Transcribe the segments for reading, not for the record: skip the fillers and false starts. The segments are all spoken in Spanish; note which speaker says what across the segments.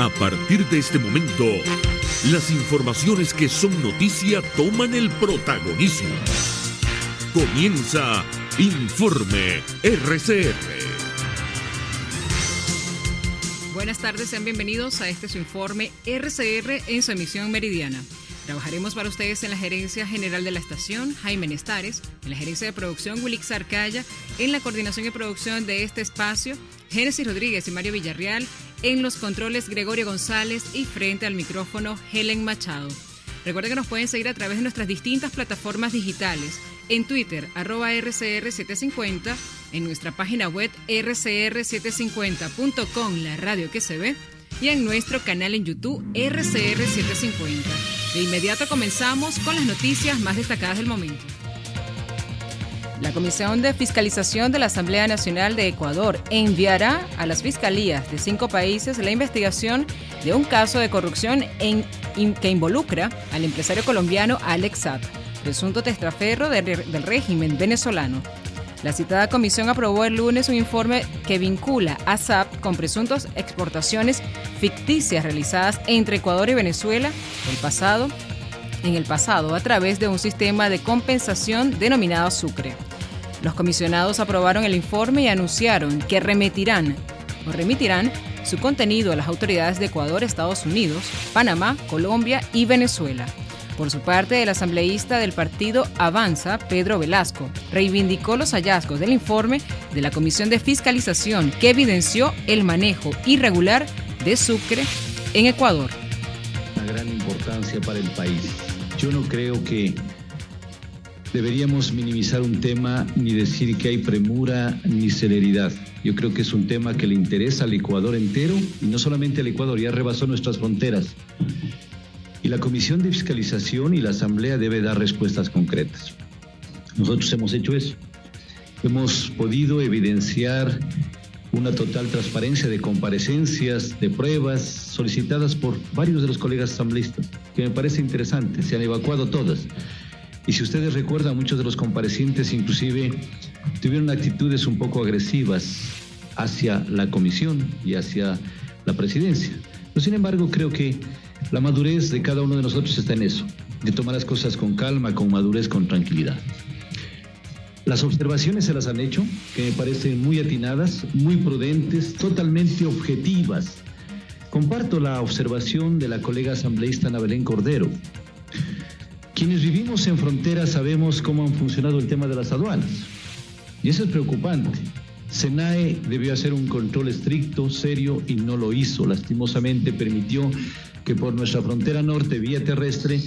Speaker 1: A partir de este momento, las informaciones que son noticia toman el protagonismo. Comienza Informe RCR.
Speaker 2: Buenas tardes, sean bienvenidos a este su Informe RCR en su emisión meridiana. Trabajaremos para ustedes en la gerencia general de la estación, Jaime Nestares, en la gerencia de producción, Wilix Arcaya, en la coordinación y producción de este espacio, Génesis Rodríguez y Mario Villarreal, en los controles, Gregorio González y frente al micrófono, Helen Machado. Recuerden que nos pueden seguir a través de nuestras distintas plataformas digitales, en Twitter, @RCR750, en nuestra página web rcr750.com, la radio que se ve, y en nuestro canal en YouTube, RCR750. De inmediato comenzamos con las noticias más destacadas del momento. La Comisión de Fiscalización de la Asamblea Nacional de Ecuador enviará a las fiscalías de 5 países la investigación de un caso de corrupción que involucra al empresario colombiano Alex Saab, presunto testaferro del régimen venezolano. La citada comisión aprobó el lunes un informe que vincula a Saab con presuntas exportaciones ficticias realizadas entre Ecuador y Venezuela en el pasado a través de un sistema de compensación denominado Sucre. Los comisionados aprobaron el informe y anunciaron que remitirán su contenido a las autoridades de Ecuador, Estados Unidos, Panamá, Colombia y Venezuela. Por su parte, el asambleísta del partido Avanza, Pedro Velasco, reivindicó los hallazgos del informe de la Comisión de Fiscalización que evidenció el manejo irregular de Sucre en Ecuador.
Speaker 3: Una gran importancia para el país. Yo no creo que deberíamos minimizar un tema ni decir que hay premura ni celeridad. Yo creo que es un tema que le interesa al Ecuador entero y no solamente al Ecuador, ya rebasó nuestras fronteras. Y la Comisión de Fiscalización y la Asamblea debe dar respuestas concretas. Nosotros hemos hecho eso. Hemos podido evidenciar una total transparencia de comparecencias, de pruebas solicitadas por varios de los colegas asambleístas, que me parece interesante. Se han evacuado todas. Y si ustedes recuerdan, muchos de los comparecientes inclusive tuvieron actitudes un poco agresivas hacia la comisión y hacia la presidencia. Pero sin embargo, creo que la madurez de cada uno de nosotros está en eso, de tomar las cosas con calma, con madurez, con tranquilidad. Las observaciones se las han hecho, que me parecen muy atinadas, muy prudentes, totalmente objetivas. Comparto la observación de la colega asambleísta Ana Belén Cordero. Quienes vivimos en frontera sabemos cómo han funcionado el tema de las aduanas, y eso es preocupante. SENAE debió hacer un control estricto, serio, y no lo hizo. Lastimosamente permitió que por nuestra frontera norte, vía terrestre,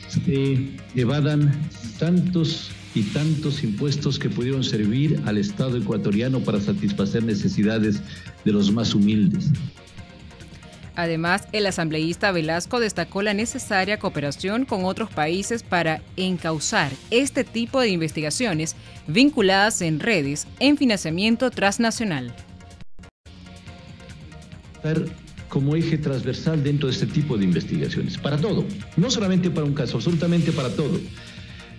Speaker 3: se evadan tantos y tantos impuestos que pudieron servir al Estado ecuatoriano para satisfacer necesidades de los más humildes.
Speaker 2: Además, el asambleísta Velasco destacó la necesaria cooperación con otros países para encauzar este tipo de investigaciones vinculadas en redes en financiamiento transnacional.
Speaker 3: Como eje transversal dentro de este tipo de investigaciones, para todo, no solamente para un caso, absolutamente para todo.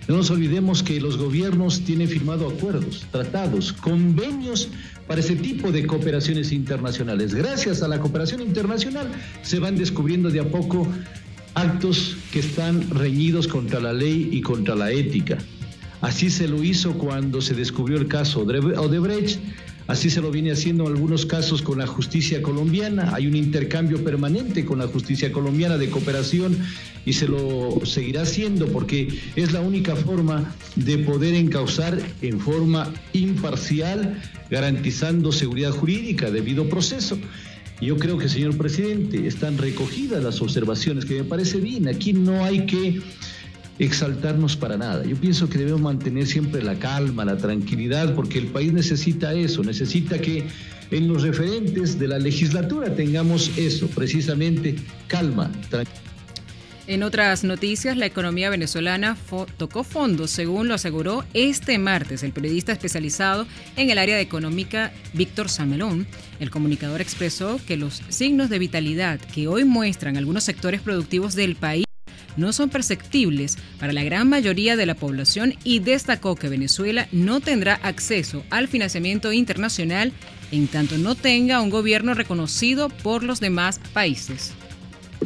Speaker 3: No nos olvidemos que los gobiernos tienen firmado acuerdos, tratados, convenios para ese tipo de cooperaciones internacionales. Gracias a la cooperación internacional se van descubriendo de a poco actos que están reñidos contra la ley y contra la ética. Así se lo hizo cuando se descubrió el caso Odebrecht. Así se lo viene haciendo en algunos casos con la justicia colombiana. Hay un intercambio permanente con la justicia colombiana de cooperación y se lo seguirá haciendo porque es la única forma de poder encauzar en forma imparcial, garantizando seguridad jurídica, debido proceso. Y yo creo que, señor presidente, están recogidas las observaciones, que me parece bien. Aquí no hay que exaltarnos para nada. Yo pienso que debemos mantener siempre la calma, la tranquilidad, porque el país necesita eso, necesita que en los referentes de la legislatura tengamos eso, precisamente calma, tranquilidad.
Speaker 2: En otras noticias, la economía venezolana tocó fondo, según lo aseguró este martes el periodista especializado en el área económica Víctor Samelón. El comunicador expresó que los signos de vitalidad que hoy muestran algunos sectores productivos del país no son perceptibles para la gran mayoría de la población y destacó que Venezuela no tendrá acceso al financiamiento internacional en tanto no tenga un gobierno reconocido por los demás países.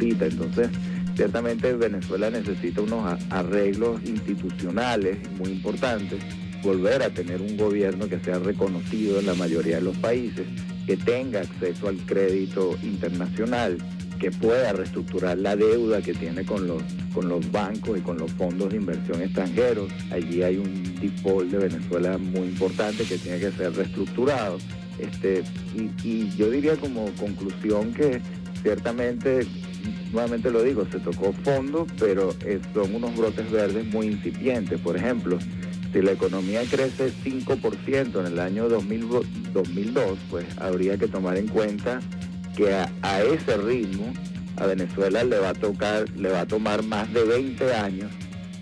Speaker 4: Entonces, ciertamente Venezuela necesita unos arreglos institucionales muy importantes, volver a tener un gobierno que sea reconocido en la mayoría de los países, que tenga acceso al crédito internacional, que pueda reestructurar la deuda que tiene con los bancos y con los fondos de inversión extranjeros. Allí hay un default de Venezuela muy importante que tiene que ser reestructurado. Y yo diría como conclusión que ciertamente, nuevamente lo digo, se tocó fondo, pero son unos brotes verdes muy incipientes. Por ejemplo, si la economía crece 5% en el año 2002, pues habría que tomar en cuenta que a ese ritmo a Venezuela le va a tomar más de 20 años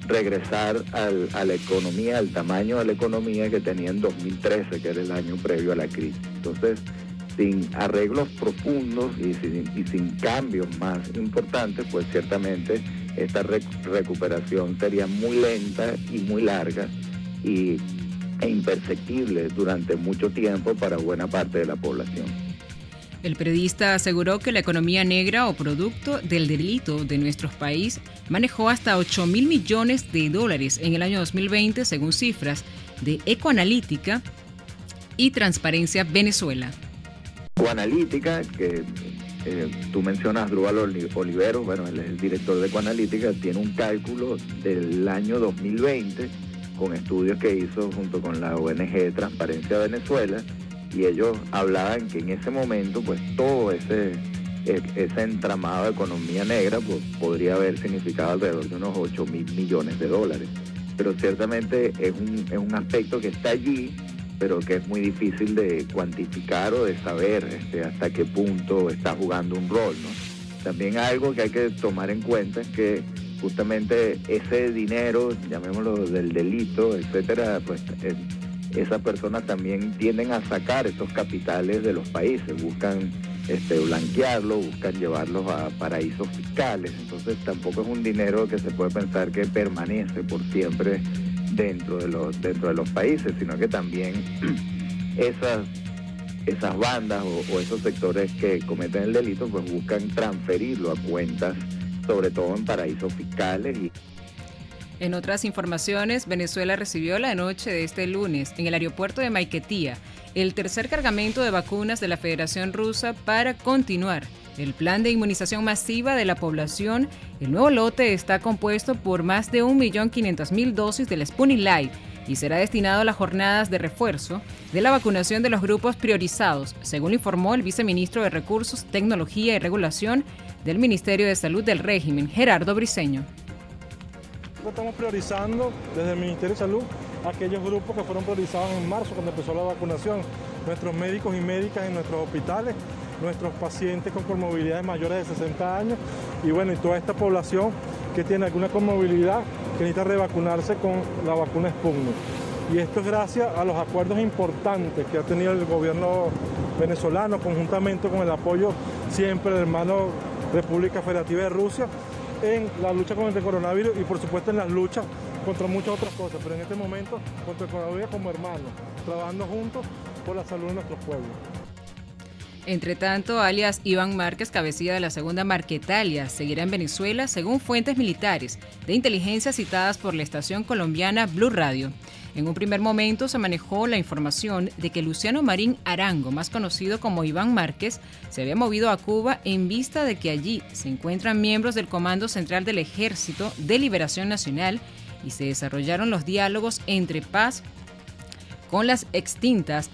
Speaker 4: regresar a la economía, al tamaño de la economía que tenía en 2013, que era el año previo a la crisis. Entonces, sin arreglos profundos y sin cambios más importantes, pues ciertamente esta recuperación sería muy lenta y muy larga e imperceptible durante mucho tiempo para buena parte de la población.
Speaker 2: El periodista aseguró que la economía negra o producto del delito de nuestro país manejó hasta 8.000 millones de dólares en el año 2020, según cifras de Ecoanalítica y Transparencia Venezuela.
Speaker 4: Ecoanalítica, que tú mencionas, Drúbal Oliveros, bueno, él es el director de Ecoanalítica, tiene un cálculo del año 2020 con estudios que hizo junto con la ONG Transparencia Venezuela, y ellos hablaban que en ese momento pues todo ese entramado de economía negra pues podría haber significado alrededor de unos 8.000 millones de dólares. Pero ciertamente es un aspecto que está allí, pero que es muy difícil de cuantificar o de saber hasta qué punto está jugando un rol, ¿no? También algo que hay que tomar en cuenta es que justamente ese dinero, llamémoslo del delito, etcétera, pues esas personas también tienden a sacar esos capitales de los países, buscan blanquearlos, buscan llevarlos a paraísos fiscales. Entonces tampoco es un dinero que se puede pensar que permanece por siempre dentro de los países, sino que también esas bandas o esos sectores que cometen el delito pues buscan transferirlo a cuentas, sobre todo en paraísos fiscales.
Speaker 2: En otras informaciones, Venezuela recibió la noche de este lunes en el aeropuerto de Maiquetía el tercer cargamento de vacunas de la Federación Rusa para continuar el plan de inmunización masiva de la población. El nuevo lote está compuesto por más de 1.500.000 dosis del Sputnik Light y será destinado a las jornadas de refuerzo de la vacunación de los grupos priorizados, según informó el viceministro de Recursos, Tecnología y Regulación del Ministerio de Salud del régimen, Gerardo Briceño.
Speaker 5: Estamos priorizando desde el Ministerio de Salud aquellos grupos que fueron priorizados en marzo cuando empezó la vacunación, nuestros médicos y médicas en nuestros hospitales, nuestros pacientes con comorbilidades mayores de 60 años y bueno, y toda esta población que tiene alguna comorbilidad que necesita revacunarse con la vacuna Sputnik. Y esto es gracias a los acuerdos importantes que ha tenido el gobierno venezolano conjuntamente con el apoyo siempre del hermano República Federativa de Rusia en la lucha contra el coronavirus y por supuesto en las luchas contra muchas otras cosas, pero en este momento contra el coronavirus como hermanos, trabajando juntos por la salud de nuestros pueblos.
Speaker 2: Entre tanto, alias Iván Márquez, cabecilla de la segunda Marquetalia, seguirá en Venezuela según fuentes militares de inteligencia citadas por la estación colombiana Blue Radio. En un primer momento se manejó la información de que Luciano Marín Arango, más conocido como Iván Márquez, se había movido a Cuba en vista de que allí se encuentran miembros del Comando Central del Ejército de Liberación Nacional y se desarrollaron los diálogos entre paz con las extintas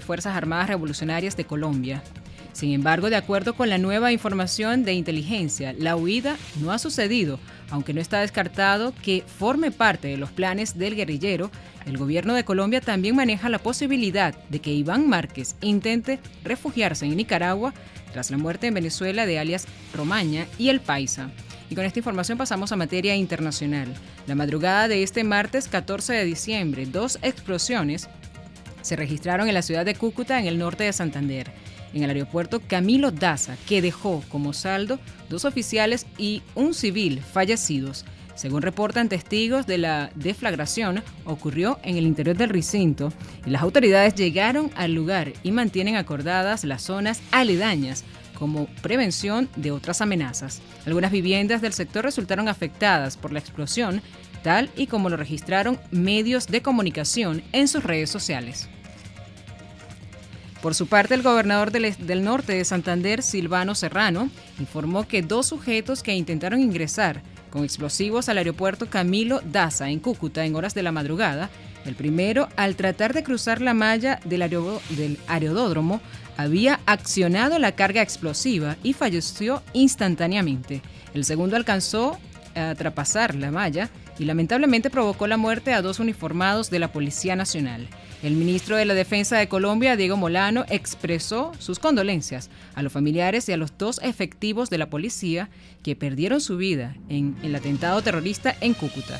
Speaker 2: Fuerzas Armadas Revolucionarias de Colombia. Sin embargo, de acuerdo con la nueva información de inteligencia, la huida no ha sucedido, aunque no está descartado que forme parte de los planes del guerrillero. El gobierno de Colombia también maneja la posibilidad de que Iván Márquez intente refugiarse en Nicaragua tras la muerte en Venezuela de alias Romaña y El Paisa. Y con esta información pasamos a materia internacional. La madrugada de este martes 14 de diciembre, 2 explosiones se registraron en la ciudad de Cúcuta, en el norte de Santander, en el aeropuerto Camilo Daza, que dejó como saldo 2 oficiales y un civil fallecidos. Según reportan testigos de la deflagración, ocurrió en el interior del recinto y las autoridades llegaron al lugar y mantienen acordadas las zonas aledañas como prevención de otras amenazas. Algunas viviendas del sector resultaron afectadas por la explosión, tal y como lo registraron medios de comunicación en sus redes sociales. Por su parte, el gobernador del norte de Santander, Silvano Serrano, informó que 2 sujetos que intentaron ingresar con explosivos al aeropuerto Camilo Daza en Cúcuta en horas de la madrugada, el primero, al tratar de cruzar la malla del aerodódromo, había accionado la carga explosiva y falleció instantáneamente. El segundo alcanzó a traspasar la malla y lamentablemente provocó la muerte a 2 uniformados de la Policía Nacional. El ministro de la Defensa de Colombia, Diego Molano, expresó sus condolencias a los familiares y a los 2 efectivos de la policía que perdieron su vida en el atentado terrorista en Cúcuta.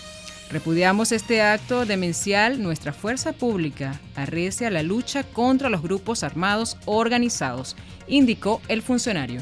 Speaker 2: Repudiamos este acto demencial. Nuestra fuerza pública arrecia la lucha contra los grupos armados organizados, indicó el funcionario.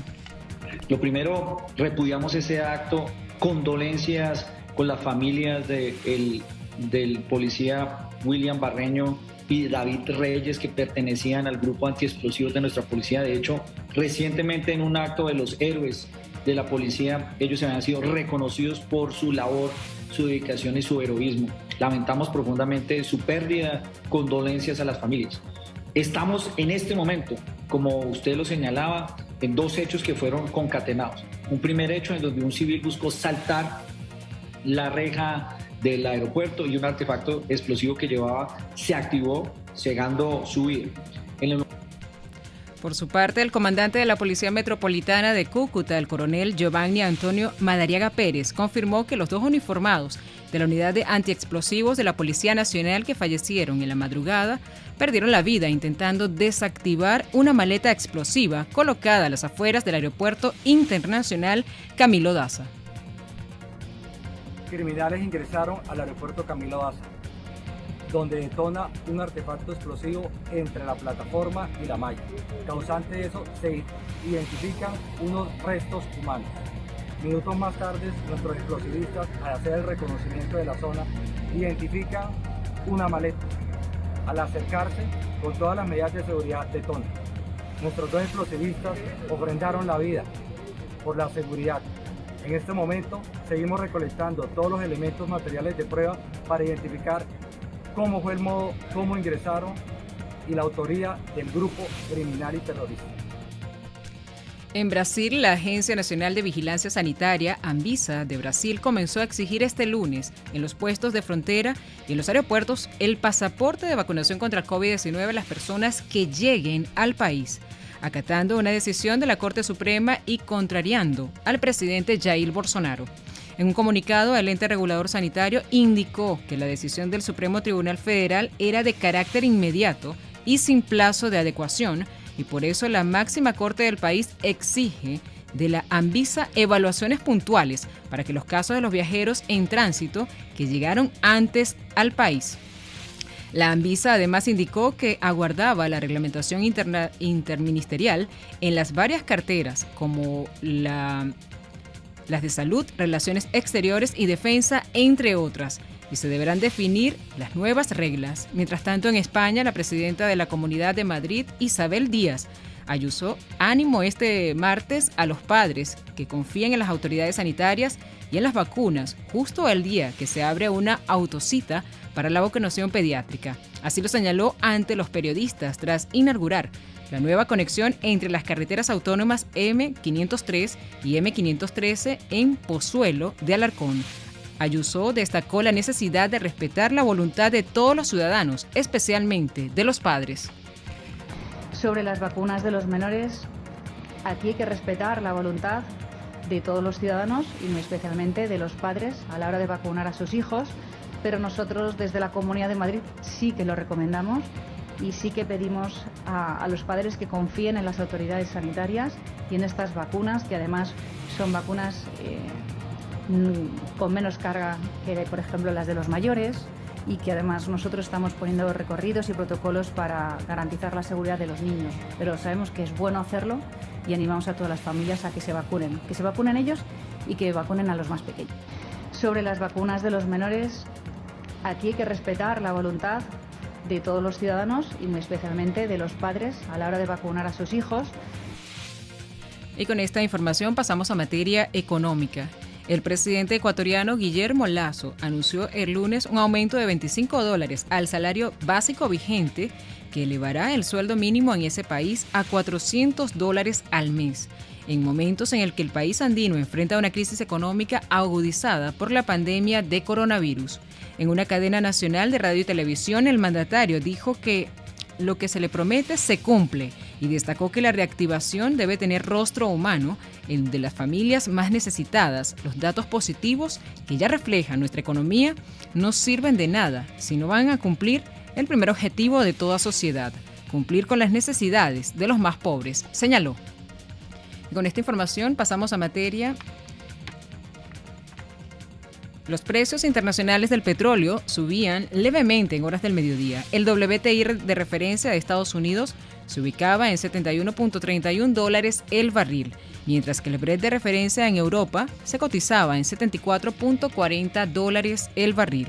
Speaker 6: Lo primero, repudiamos ese acto, condolencias con las familias del policía William Barreño y David Reyes, que pertenecían al grupo antiexplosivos de nuestra policía. De hecho, recientemente en un acto de los héroes de la policía, ellos habían sido reconocidos por su labor, su dedicación y su heroísmo. Lamentamos profundamente su pérdida, condolencias a las familias. Estamos en este momento, como usted lo señalaba, en 2 hechos que fueron concatenados. Un primer hecho en donde un civil buscó saltar la reja del aeropuerto y un artefacto explosivo que llevaba se activó, cegando su vida.
Speaker 2: Por su parte, el comandante de la Policía Metropolitana de Cúcuta, el coronel Giovanni Antonio Madariaga Pérez, confirmó que los 2 uniformados de la unidad de antiexplosivos de la Policía Nacional que fallecieron en la madrugada perdieron la vida intentando desactivar una maleta explosiva colocada a las afueras del Aeropuerto Internacional Camilo Daza.
Speaker 7: Criminales ingresaron al aeropuerto Camilo Daza, donde detona un artefacto explosivo entre la plataforma y la malla. Causante de eso, se identifican unos restos humanos. Minutos más tarde, nuestros explosivistas, al hacer el reconocimiento de la zona, identifican una maleta. Al acercarse, con todas las medidas de seguridad, detona. Nuestros 2 explosivistas ofrendaron la vida por la seguridad. En este momento seguimos recolectando todos los elementos materiales de prueba para identificar cómo fue el modo, cómo ingresaron y la autoría del grupo criminal y terrorista.
Speaker 2: En Brasil, la Agencia Nacional de Vigilancia Sanitaria, Anvisa, de Brasil, comenzó a exigir este lunes en los puestos de frontera y en los aeropuertos el pasaporte de vacunación contra COVID-19 a las personas que lleguen al país, acatando una decisión de la Corte Suprema y contrariando al presidente Jair Bolsonaro. En un comunicado, el ente regulador sanitario indicó que la decisión del Supremo Tribunal Federal era de carácter inmediato y sin plazo de adecuación, y por eso la máxima corte del país exige de la Anvisa evaluaciones puntuales para que los casos de los viajeros en tránsito que llegaron antes al país. La Anvisa además indicó que aguardaba la reglamentación interministerial en las varias carteras, como las de salud, relaciones exteriores y defensa, entre otras, y se deberán definir las nuevas reglas. Mientras tanto, en España, la presidenta de la Comunidad de Madrid, Isabel Díaz Ayuso, ánimo este martes a los padres que confíen en las autoridades sanitarias y en las vacunas, justo el día que se abre una autocita para la vacunación pediátrica. Así lo señaló ante los periodistas tras inaugurar la nueva conexión entre las carreteras autónomas M503 y M513 en Pozuelo de Alarcón. Ayuso destacó la necesidad de respetar la voluntad de todos los ciudadanos, especialmente de los padres.
Speaker 8: Sobre las vacunas de los menores, aquí hay que respetar la voluntad de todos los ciudadanos y muy especialmente de los padres a la hora de vacunar a sus hijos, pero nosotros desde la Comunidad de Madrid sí que lo recomendamos y sí que pedimos a los padres que confíen en las autoridades sanitarias y en estas vacunas, que además son vacunas con menos carga que, por ejemplo, las de los mayores, y que además nosotros estamos poniendo recorridos y protocolos para garantizar la seguridad de los niños. Pero sabemos que es bueno hacerlo y animamos a todas las familias a que se vacunen ellos y que vacunen a los más pequeños. Sobre las vacunas de los menores, aquí hay que respetar la voluntad de todos los ciudadanos y muy especialmente de los padres a la hora de vacunar a sus hijos.
Speaker 2: Y con esta información pasamos a materia económica. El presidente ecuatoriano Guillermo Lasso anunció el lunes un aumento de $25 al salario básico vigente que elevará el sueldo mínimo en ese país a $400 al mes, en momentos en el que el país andino enfrenta una crisis económica agudizada por la pandemia de coronavirus. En una cadena nacional de radio y televisión, el mandatario dijo que lo que se le promete se cumple y destacó que la reactivación debe tener rostro humano, el de las familias más necesitadas. Los datos positivos que ya reflejan nuestra economía no sirven de nada si no van a cumplir el primer objetivo de toda sociedad, cumplir con las necesidades de los más pobres, señaló. Y con esta información pasamos a materia. Los precios internacionales del petróleo subían levemente en horas del mediodía. El WTI de referencia de Estados Unidos se ubicaba en $71.31 el barril, mientras que el Brent de referencia en Europa se cotizaba en $74.40 el barril.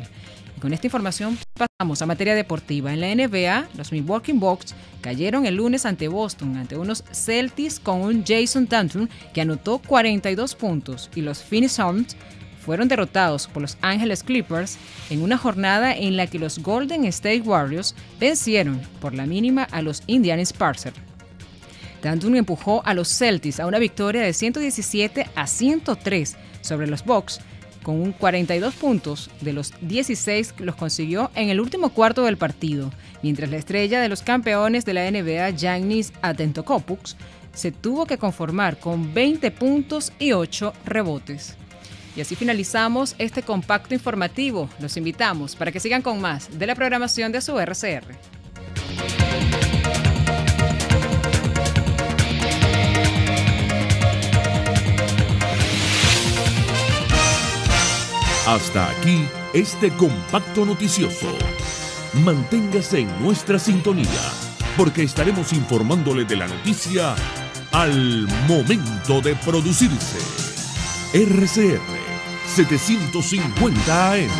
Speaker 2: Y con esta información pasamos a materia deportiva. En la NBA, los Milwaukee Bucks cayeron el lunes ante Boston, ante unos Celtics con un Jason Tatum que anotó 42 puntos, y los Phoenix Suns fueron derrotados por los Angeles Clippers en una jornada en la que los Golden State Warriors vencieron por la mínima a los Indiana Pacers. Tatum empujó a los Celtics a una victoria de 117-103 sobre los Bucks, con 42 puntos de los 16 los consiguió en el último cuarto del partido, mientras la estrella de los campeones de la NBA, Giannis Antetokounmpo, se tuvo que conformar con 20 puntos y 8 rebotes. Y así finalizamos este compacto informativo. Los invitamos para que sigan con más de la programación de su RCR.
Speaker 1: Hasta aquí este compacto noticioso. Manténgase en nuestra sintonía, porque estaremos informándole de la noticia al momento de producirse. RCR 750 AM.